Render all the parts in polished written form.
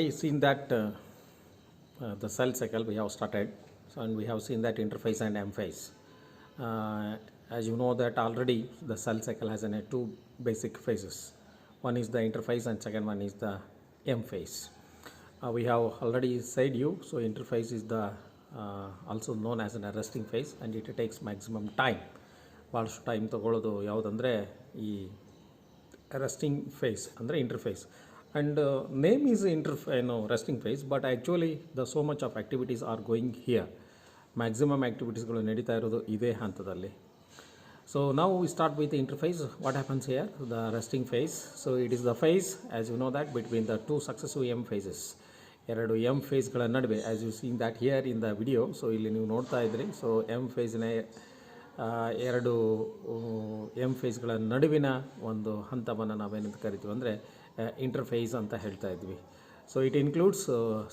already seen that the cell cycle we have started, so, and we have seen that interphase and M phase. As you know that already the cell cycle has two basic phases. One is the interphase and second one is the M phase. We have already said you, so interphase is the also known as an resting phase, and it takes maximum time. ಭಾಳಷ್ಟು time ತೊಗೊಳ್ಳೋದು ಯಾವುದಂದರೆ ಈ resting phase ಅಂದರೆ interphase, and name is resting phase, but actually the so much of activities are going here. Maximum activitiesಗಳು ನಡೀತಾ ಇರೋದು ಇದೇ ಹಂತದಲ್ಲಿ. So now we start with the interphase. What happens here? The resting phase. So it is the phase, as you know that, between the two successive M phases. ಎರಡು M ಫೇಸ್ಗಳ ನಡುವೆ, as you seen that here in the video. So ಇಲ್ಲಿ ನೀವು ನೋಡ್ತಾ ಇದ್ರಿ. So M ಫೇಸ್ನ ಎರಡು M ಫೇಸ್ಗಳ ನಡುವಿನ ಒಂದು ಹಂತವನ್ನು ನಾವೇನಂತ ಕರಿತೀವಿ ಅಂದರೆ ಇಂಟರ್ಫೇಸ್ ಅಂತ ಹೇಳ್ತಾ ಇದ್ವಿ. So it includes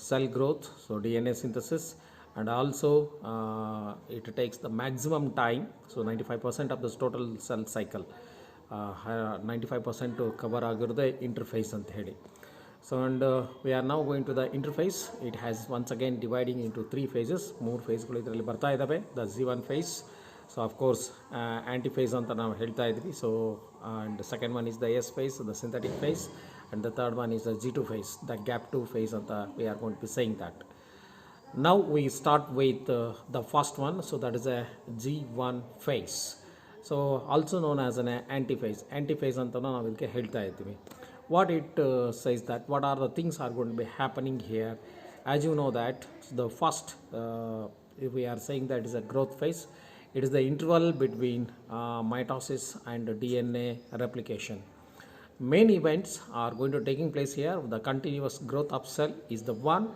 cell growth, so DNA synthesis, and also it takes the maximum time. So 95% of this total cell cycle, 95% cover ಆಗಿರೋದೇ ಇಂಟರ್ಫೇಸ್ ಅಂತ ಹೇಳಿ. So and we are now going to the interphase. It has once again dividing into three phases. ಮೂರು ಫೇಸ್ಗಳು ಇದರಲ್ಲಿ ಬರ್ತಾ ಇದ್ದಾವೆ. The Z1 phase. So of course antiphase ಅಂತ ನಾವು ಹೇಳ್ತಾ ಇದ್ವಿ. So and the second one is the S phase, the synthetic phase, and the third one is the G2 phase, the gap 2 phase ಅಂತ we are going to be saying that. Now we start with the first one. So that is a G1 phase. So also known as an antiphase. Antiphase ಅಂತ ನಾವು ಇದಕ್ಕೆ ಹೇಳ್ತಾ ಇದ್ವಿ. What it says that what are the things are going to be happening here. As you know that the first if we are saying that is a growth phase, it is the interval between mitosis and DNA replication. Main events are going to taking place here. The continuous growth of cell is the one,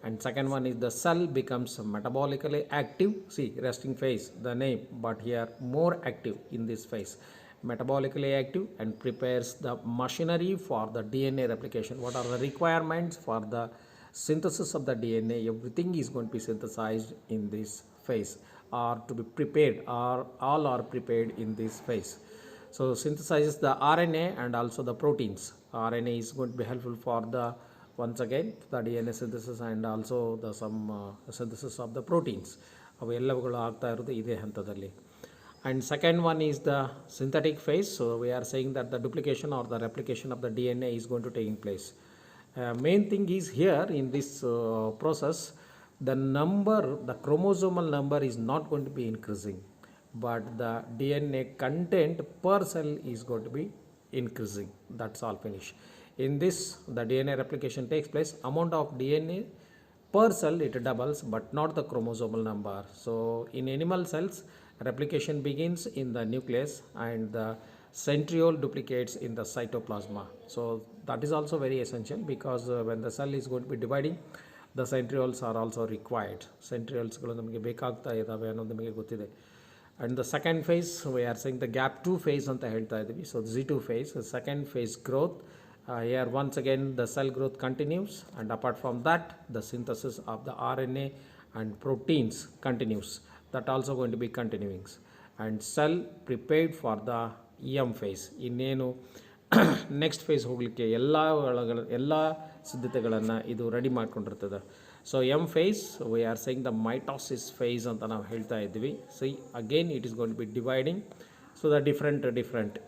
and second one is the cell becomes metabolically active. See, resting phase, the name, but here more active in this phase, metabolically active, and prepares the machinery for the DNA replication. What are the requirements for the synthesis of the DNA? Everything is going to be synthesized in this phase, or to be prepared, or all are prepared in this phase. So synthesizes the RNA and also the proteins. RNA is going to be helpful for the once again the DNA synthesis and also the some synthesis of the proteins. ಅವು ಎಲ್ಲವುಗಳು ಆಗ್ತಾ ಇರೋದು ಇದೇ ಹಂತದಲ್ಲಿ. And second one is the synthetic phase. So we are saying that the duplication or the replication of the DNA is going to take place. Main thing is here in this process, the number, the chromosomal number is not going to be increasing, but the DNA content per cell is going to be increasing. That's all finish. In this, the DNA replication takes place. Amount of DNA per cell it doubles, but not the chromosomal number. So in animal cells, replication begins in the nucleus and the centriole duplicates in the cytoplasma. So that is also very essential, because when the cell is going to be dividing, the centrioles are also required. Centrioles ನಮಗೆ ಬೇಕಾಗ್ತಾ ಇದ್ದಾವೆ ಅನ್ನೋದು ನಮಗೆ ಗೊತ್ತಿದೆ. And the second phase, we are saying the gap 2 phase ಅಂತ ಹೇಳ್ತಾ ಇದ್ದೀವಿ. So Z2 phase, the second phase growth. Here once again the cell growth continues, and apart from that the synthesis of the RNA and proteins continues. That also going to be continuing, and cell prepared for the M phase. ಇನ್ನೇನು next phase ಹೋಗಲಿಕ್ಕೆ ಎಲ್ಲ ಸಿದ್ಧತೆಗಳನ್ನು ಇದು ready ಮಾಡ್ಕೊಂಡಿರ್ತದೆ. So M phase we are saying the mitosis phase ಅಂತ ನಾವು ಹೇಳ್ತಾ ಇದ್ವಿ. See again it is going to be dividing. So the different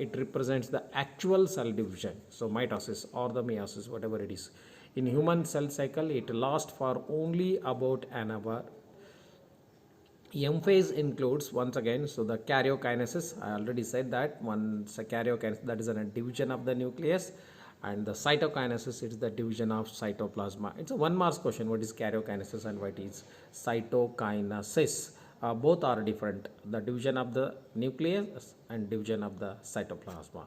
it represents the actual cell division. So mitosis or the meiosis, whatever it is. In human cell cycle it lasts for only about an hour. M phase includes once again, so the karyokinesis, I already said that once a karyokinesis, that is a division of the nucleus, and the cytokinesis is the division of cytoplasma. It's a one marks question, what is karyokinesis and what is cytokinesis. Both are different, the division of the nucleus and division of the cytoplasma.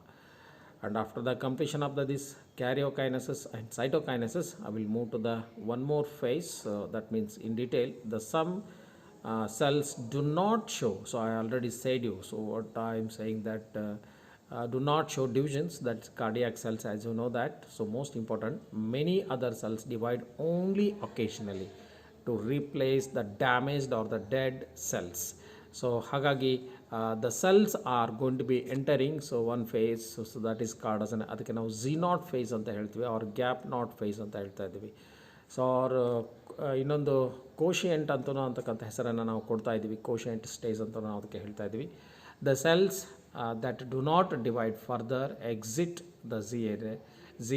And after the completion of this karyokinesis and cytokinesis, I will move to the one more phase. That means in detail the some cells do not show. So I already said you. So what I am saying that do not show divisions, that's cardiac cells, as you know that. So most important, many other cells divide only occasionally to replace the damaged or the dead cells. So hagagi the cells are going to be entering so one phase, so that is called as an ಅದಕ್ಕೆ ನಾವು Z0 phase ಅಂತ ಹೇಳ್ತೀವಿ, or gap 0 phase ಅಂತ ಹೇಳ್ತಾ ಇದ್ದೀವಿ. So ಅವ್ರ ಇನ್ನೊಂದು quotient ಅಂತನೂ ಅಂತಕ್ಕಂಥ ಹೆಸರನ್ನು ನಾವು ಕೊಡ್ತಾ ಇದ್ದೀವಿ. ಕೋಶಿಯಂಟ್ ಸ್ಟೇಜ್ ಅಂತ ನಾವು ಅದಕ್ಕೆ ಹೇಳ್ತಾ ಇದ್ದೀವಿ. The cells that do not divide further exit the Z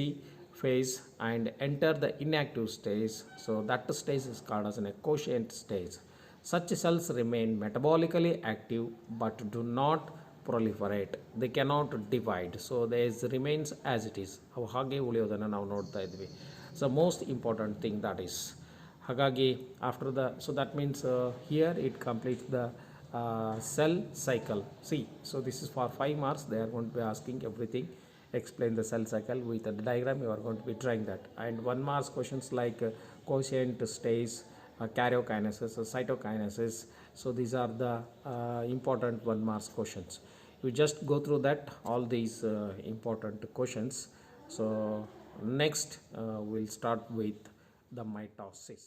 phase and enter the inactive stage. So that stage is called as a quotient stage. Such cells remain metabolically active but do not proliferate. They cannot divide. So they remains as it is. ಅವು ಹಾಗೆ ಉಳಿಯೋದನ್ನು ನಾವು ನೋಡ್ತಾ ಇದ್ವಿ. So most important thing that is. ಹಾಗಾಗಿ after the, so that means here it completes the cell cycle. See, so this is for 5 marks. They are going to be asking everything. Explain the cell cycle with a diagram. You are going to be trying that. And 1 marks questions like quotient stage, karyokinesis, cytokinesis. So these are the important 1 marks questions. You just go through that, all these important questions. So next we'll start with the mitosis.